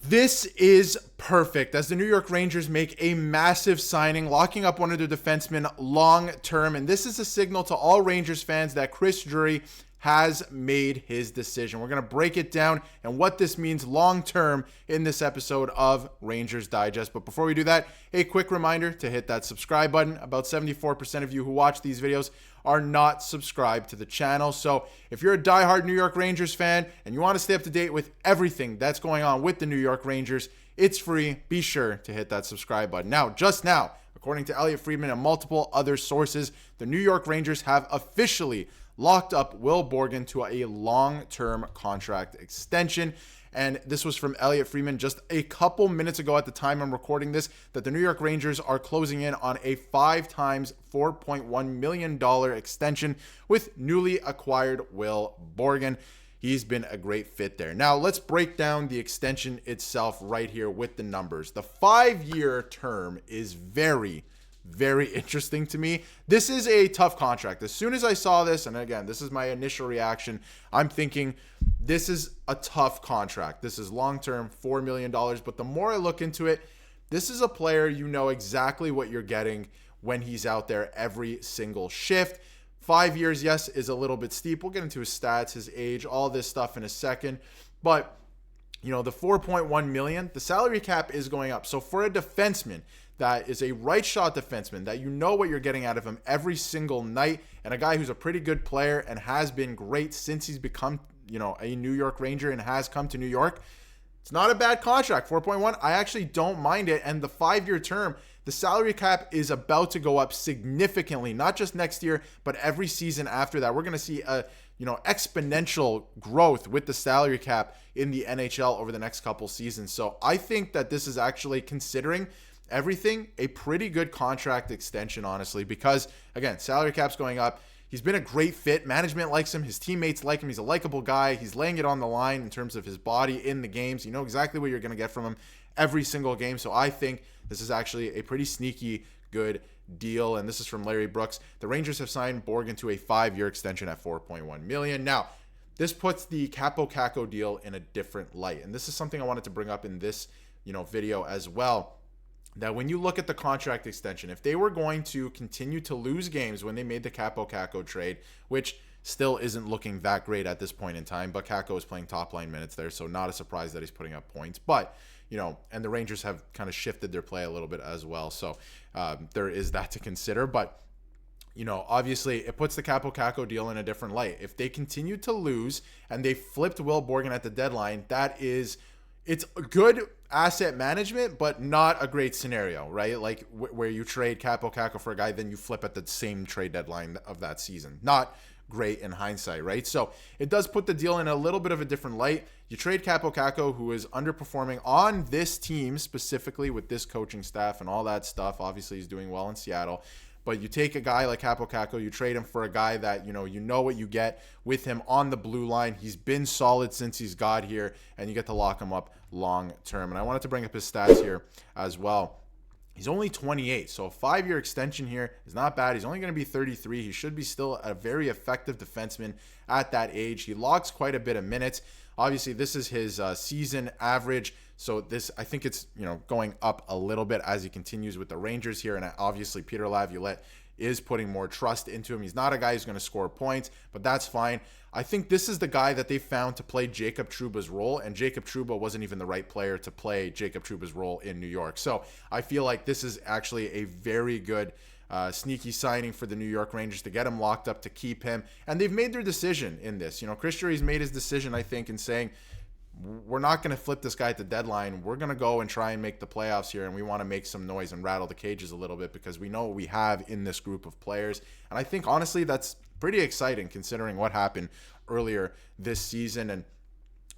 This is perfect as the New York Rangers make a massive signing, locking up one of their defensemen long term. And this is a signal to all Rangers fans that Chris Drury has made his decision. We're going to break it down and what this means long term in this episode of Rangers Digest. But before we do that, a quick reminder to hit that subscribe button. About 74% of you who watch these videos are not subscribed to the channel. So if you're a diehard New York Rangers fan and you want to stay up to date with everything that's going on with the New York Rangers, it's free. Be sure to hit that subscribe button. Just now, according to Elliotte Friedman and multiple other sources, the New York Rangers have officially locked up Will Borgen to a long-term contract extension. And this was from Elliotte Friedman just a couple minutes ago at the time I'm recording this, that the New York Rangers are closing in on a 5 times $4.1 million extension with newly acquired Will Borgen. He's been a great fit there. Now, let's break down the extension itself right here with the numbers. The 5-year term is very interesting to me. This is a tough contract. As soon as I saw this, and again, this is my initial reaction, I'm thinking this is a tough contract. This is long-term, $4 million. But the more I look into it, this is a player you know exactly what you're getting when he's out there every single shift. 5 years, yes, is a little bit steep. We'll get into his stats, his age, all this stuff in a second. But, you know, the $4.1 million, the salary cap is going up. So for a defenseman that is a right shot defenseman, that you know what you're getting out of him every single night, and a guy who's a pretty good player and has been great since he's become, you know, a New York Ranger and has come to New York, it's not a bad contract. 4.1, I actually don't mind it. And the 5-year term, the salary cap is about to go up significantly, not just next year, but every season after that. We're going to see a, you know, exponential growth with the salary cap in the NHL over the next couple seasons. So I think that this is actually, considering everything, a pretty good contract extension, honestly, because again, salary cap's going up. He's been a great fit. Management likes him. His teammates like him. He's a likable guy. He's laying it on the line in terms of his body in the games. You know exactly what you're going to get from him every single game. So I think this is actually a pretty sneaky good deal. And this is from Larry Brooks. The Rangers have signed Borgen to a 5-year extension at $4.1 million. Now, this puts the Capo Caco deal in a different light. And this is something I wanted to bring up in this, you know, video as well. That when you look at the contract extension, if they were going to continue to lose games when they made the Capo Caco trade, which still isn't looking that great at this point in time, but Caco is playing top line minutes there, so not a surprise that he's putting up points. But, you know, and the Rangers have kind of shifted their play a little bit as well, so there is that to consider. But, you know, obviously it puts the Capo Caco deal in a different light. If they continue to lose and they flipped Will Borgen at the deadline, it's good asset management, but not a great scenario, right? Like where you trade Capo Caco for a guy, then you flip at the same trade deadline of that season. Not great in hindsight, right? So it does put the deal in a little bit of a different light. You trade Capo Caco, who is underperforming on this team, specifically with this coaching staff and all that stuff. Obviously, he's doing well in Seattle. But you take a guy like Capo Caco, you trade him for a guy that, you know what you get with him on the blue line. He's been solid since he's got here, and you get to lock him up long term. And I wanted to bring up his stats here as well. He's only 28, so a 5-year extension here is not bad. He's only going to be 33. He should be still a very effective defenseman at that age. He logs quite a bit of minutes. Obviously, this is his season average. So this, I think it's, you know, going up a little bit as he continues with the Rangers here. And obviously, Peter Laviolette is putting more trust into him. He's not a guy who's going to score points, but that's fine. I think this is the guy that they found to play Jacob Trouba's role, and Jacob Trouba wasn't even the right player to play Jacob Trouba's role in New York. So I feel like this is actually a very good sneaky signing for the New York Rangers to get him locked up, to keep him. And they've made their decision in this. You know, Chris Drury's made his decision, I think, in saying, we're not going to flip this guy at the deadline. We're going to go and try and make the playoffs here, and we want to make some noise and rattle the cages a little bit because we know what we have in this group of players. And I think, honestly, that's pretty exciting considering what happened earlier this season. And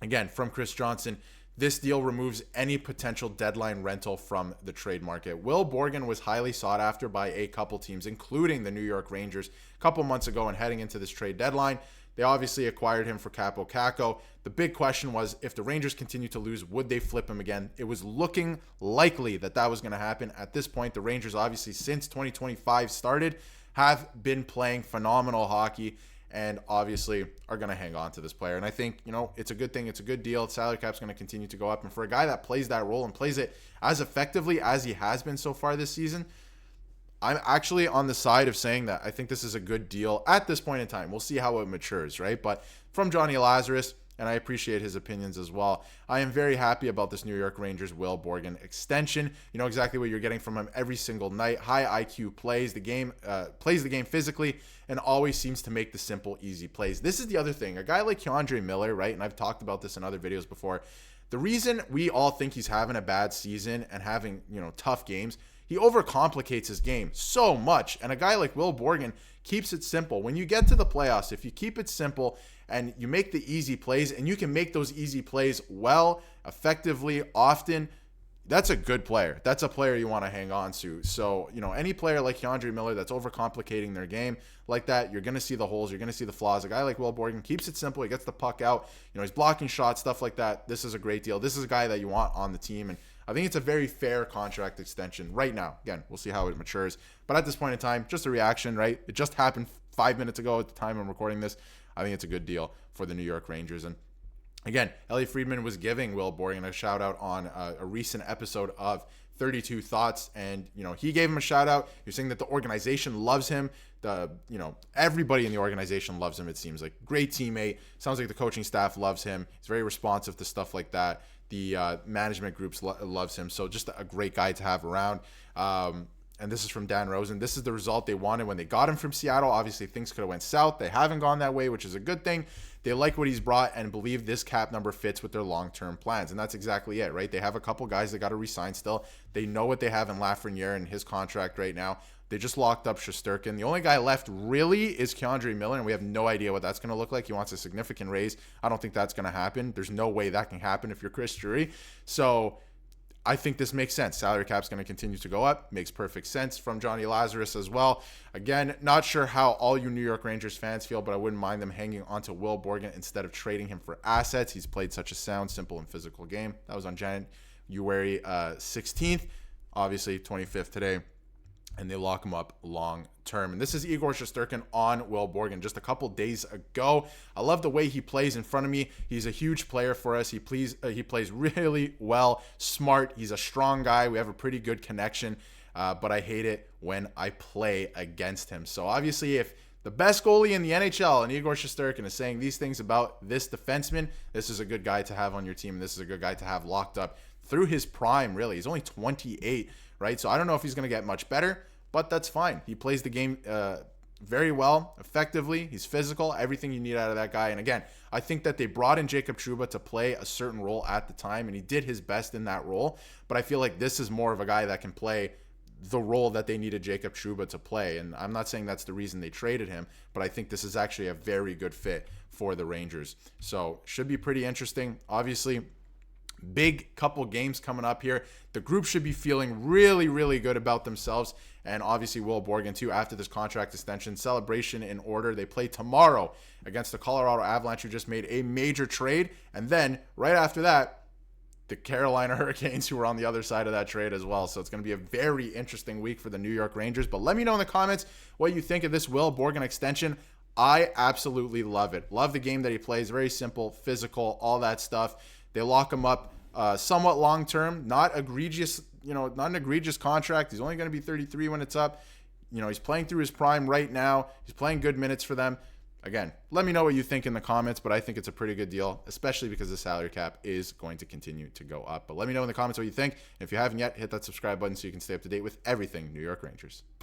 again, from Chris Johnson, this deal removes any potential deadline rental from the trade market. Will Borgen was highly sought after by a couple teams, including the New York Rangers, a couple months ago and heading into this trade deadline. They obviously acquired him for Capo Caco. The big question was, if the Rangers continue to lose, would they flip him again? It was looking likely that that was going to happen. At this point, the Rangers, obviously, since 2025 started, have been playing phenomenal hockey. and obviously are going to hang on to this player. And I think, it's a good thing. It's a good deal. Salary cap's going to continue to go up. And for a guy that plays that role and plays it as effectively as he has been so far this season, I'm actually on the side of saying that I think this is a good deal at this point in time. We'll see how it matures, right? But from Johnny Lazarus, and I appreciate his opinions as well, I am very happy about this New York Rangers Will Borgen extension. You know exactly what you're getting from him every single night. High IQ plays the game physically, and always seems to make the simple, easy plays. This is the other thing. A guy like K'Andre Miller, right? And I've talked about this in other videos before. The reason we all think he's having a bad season and having, tough games, he overcomplicates his game so much. And a guy like Will Borgen keeps it simple. When you get to the playoffs, if you keep it simple and you make the easy plays, and you can make those easy plays well, effectively, often, that's a good player. That's a player you want to hang on to. So, any player like K'Andre Miller that's overcomplicating their game like that, you're going to see the holes, you're going to see the flaws. A guy like Will Borgen keeps it simple. He gets the puck out. He's blocking shots, stuff like that. This is a great deal. This is a guy that you want on the team, and I think it's a very fair contract extension right now. Again, we'll see how it matures. But at this point in time, just a reaction, right? It just happened 5 minutes ago at the time I'm recording this. I think it's a good deal for the New York Rangers. And again, Elliot Friedman was giving Will Borgen a shout out on a recent episode of 32 Thoughts, and he gave him a shout out. You're saying that the organization loves him. Everybody in the organization loves him. It seems like great teammate. Sounds like the coaching staff loves him. He's very responsive to stuff like that. The management groups loves him. So just a great guy to have around. And this is from Dan Rosen. This is the result they wanted when they got him from Seattle. Obviously, things could have went south. They haven't gone that way, which is a good thing. They like what he's brought and believe this cap number fits with their long-term plans. And that's exactly it, right? They have a couple guys that got to re-sign still. They know what they have in Lafreniere and his contract right now. They just locked up Shesterkin. The only guy left really is K'Andre Miller, and we have no idea what that's going to look like. He wants a significant raise. I don't think that's going to happen. There's no way that can happen if you're Chris Drury. So I think this makes sense. Salary cap's going to continue to go up. Makes perfect sense from Johnny Lazarus as well. Again, not sure how all you New York Rangers fans feel, but I wouldn't mind them hanging on to Will Borgen instead of trading him for assets. He's played such a sound, simple, and physical game. That was on January 16th, obviously 25th today. And they lock him up long term. And this is Igor Shesterkin on Will Borgen just a couple days ago. I love the way he plays in front of me. He's a huge player for us. He plays really well, smart. He's a strong guy. We have a pretty good connection, but I hate it when I play against him. So obviously, if the best goalie in the NHL and Igor Shesterkin is saying these things about this defenseman, this is a good guy to have on your team. And this is a good guy to have locked up through his prime, really. He's only 28, right? So I don't know if he's going to get much better, but that's fine. He plays the game very well, effectively. He's physical, everything you need out of that guy. And again, I think that they brought in Jacob Trouba to play a certain role at the time, and he did his best in that role. But I feel like this is more of a guy that can play the role that they needed Jacob Trouba to play. And I'm not saying that's the reason they traded him, but I think this is actually a very good fit for the Rangers. So should be pretty interesting. Obviously, big couple games coming up here. The group should be feeling really, really good about themselves. And obviously Will Borgen too after this contract extension. Celebration in order. They play tomorrow against the Colorado Avalanche, who just made a major trade. And then right after that, the Carolina Hurricanes, who are on the other side of that trade as well. So it's going to be a very interesting week for the New York Rangers. But let me know in the comments what you think of this Will Borgen extension. I absolutely love it. Love the game that he plays. Very simple, physical, all that stuff. They lock him up somewhat long-term, not egregious, not an egregious contract. He's only going to be 33 when it's up. He's playing through his prime right now. He's playing good minutes for them. Again, let me know what you think in the comments, but I think it's a pretty good deal, especially because the salary cap is going to continue to go up. But let me know in the comments what you think. If you haven't yet, hit that subscribe button so you can stay up to date with everything New York Rangers.